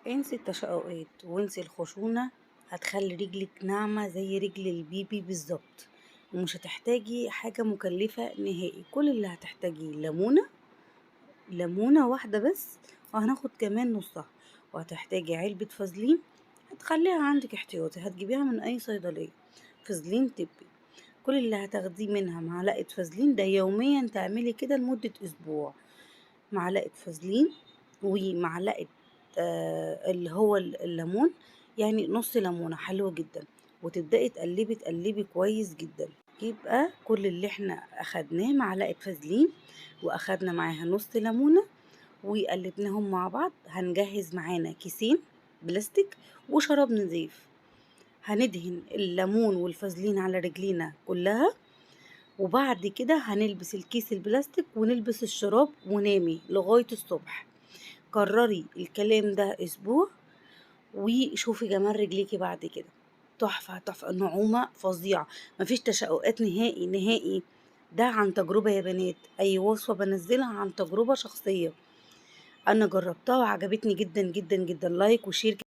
انسي التشققات وانسي الخشونة، هتخلي رجلك ناعمة زي رجل البيبي بالظبط، ومش هتحتاجي حاجة مكلفة نهائي. كل اللي هتحتاجيه ليمونة واحدة بس، وهناخد كمان نصها. وهتحتاجي علبة فازلين، هتخليها عندك احتياطي، هتجيبيها من اي صيدلية. فازلين طبي. كل اللي هتاخديه منها معلقة فازلين، ده يوميا تعملي كده لمدة اسبوع. معلقة فازلين ومعلقة اللي هو الليمون، يعني نص ليمونة حلوة جدا. وتبدأي تقلبي كويس جدا. يبقى كل اللي احنا اخدناه معلقة فازلين، واخدنا معاها نص ليمونة، وقلبناهم مع بعض. هنجهز معانا كيسين بلاستيك وشراب نظيف. هندهن الليمون والفازلين على رجلينا كلها، وبعد كده هنلبس الكيس البلاستيك ونلبس الشراب ونامي لغاية الصبح. كرري الكلام ده اسبوع، وشوفي جمال رجليكي بعد كده. تحفة تحفة، نعومة فظيعة، مفيش تشققات نهائي نهائي. ده عن تجربة يا بنات، اي وصفة بنزلها عن تجربة شخصية. انا جربتها وعجبتني جدا جدا جدا. لايك وشير.